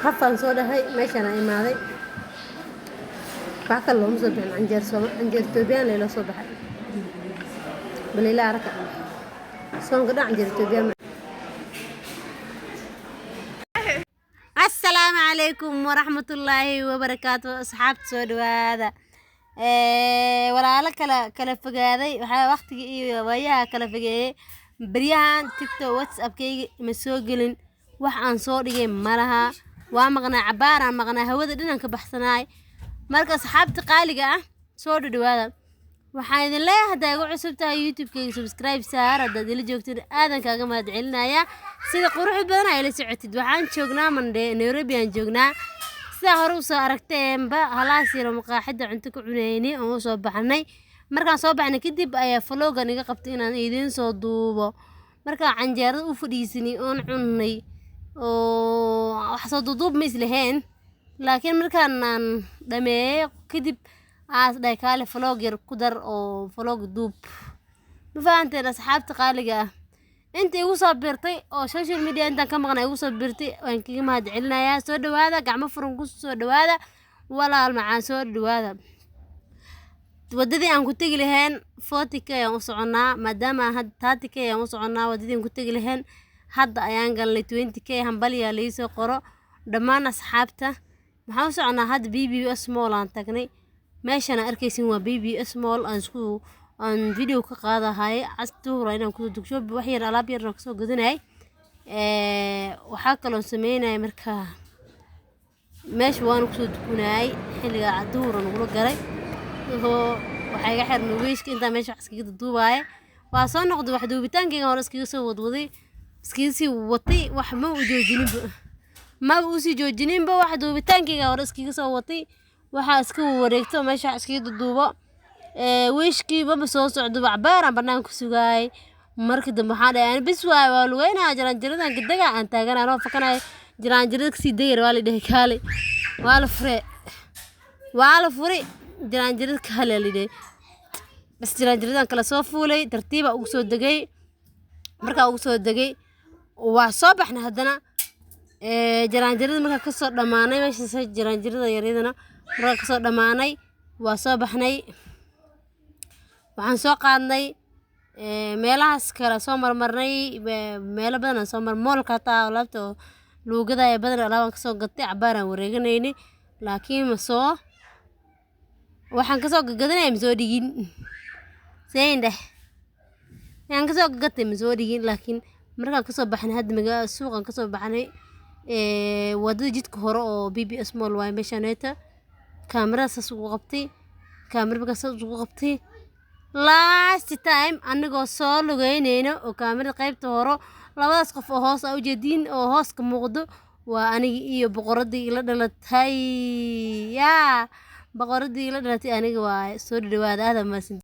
حفل صودا هاي ماشي أنا إمادي باكل لهم صبح عنجر توبيان ليلة صبح بليلة ركع صون قدر عنجر توبيان. السلام عليكم ورحمة الله وبركاته أصحاب سودوا هذا ولا لك كلا فجادي وقت وياها كلا فجاي بريان تيك توك واتساب كي مسوقلن وحن صوري مرها ومغنى عبارة مغنى هودا دينا كبحثناي مركز أصحاب قالقة سودوا هذا waxaan idin leeyahay hadaa igu cusub tahay youtube-kayga subscribe saar haddaad ila joogtid aadan kaaga mahadcelinaya sida quruxda badan ay la socotid waxaan joognaa Nairobi aan joognaa sida hore u soo aragteenba halaas yar maqaaxida cunto ku cunayni oo soo baxnay markaan soo baxnay kadib ayaa vlog-an iga qabtay inaan idin soo duubo markaan canjeerada u fadhiisani oon cunnay oo wax soo duuduub ma islahayn laakiin markaan aan dhameeyo kadib أصدق كالي فلوجر قدر أو فلوج دوب ما فهمت أصحابتي قالقة أنت يوصل برتي أو سوشيال ميديا أنت كم غنا يوصل برتي وإن كي ما هدعلنا يا سود هذا قاعد مفرم قص سود هذا ولا المعان سود هذا وددي أن كنت لهن فوتك يا مصعنا مدام هاد تاتك يا مصعنا وددي أن كنت لهن هاد أيام قال لي 20k هم بالي ليس قرا دمان أصحابته محاوس عنا هاد بيبي اسمول عن تقني ماشي أنا أركيسين وبيبي اسمول أنسكو أن فيديو كقاعدة هاي عستو رأينا كنت دكتور بوحير على بير رقصو جدناي وحاكا لو سمينا مركا ماشي وانو كسو دكوناي حلقة عدورا نقولو قري هو وحاجة حر نويش كنت ماشي حسكي الدوباي وأصلا نقد وحدو بتانكي غورس كيسو ودودي سكيسي وطي وحما وجوجينين ما بوسي جوجينين بوحدو بتانكي غورس كيسو وطي waxaa iska wareegto meesha iska duubo wiishkii baba soo socdo bacbaaran banaan ku sugaay markii dambe waxaan dhahay bis waa lugeynaa jiraanjiradan gadaga aan taaganaa oo fakanay jiraanjirada si deeyr waa la dhahay kaale waa la fure jiraanjirada kaale la dhahay bas jiraanjiradan kala soo fuulay tartiiba ugu soo dagay markaa ugu soo dagay waa soo baxna hadana jiraanjirada markaa ka soo dhamaanay meesha jiraanjirada yareedana markaa ka soo dhamaanay waa soo baxnay waxaan soo qaadnay meelahaas kala soo marmarnay meelo badan soo mar moolka taa alaabta luugada ay badan alaabaan ka soo gatay cabaaraan wareeganayni laakiin ma soo waxaan ka soo gadanay ma soo dhigin seeyndeh waxaan ka soo gatay ma soo dhigin laakiin markaan ka soo baxnay hadda suuqan ka soo baxnay wadada jidka hore oo BBS Mall way meeshaneeta كاميرا سوقبتي كاميرا سوقبتي last time anigoo soo lugeynayna oo kaamira qaybta hore labadaas qof oo hoos u jeedin oo hoos ka muuqdo waa aniga iyo boqoradii la dhalatay boqoradii la dhalatay aniga waa soo dhawaada aad ma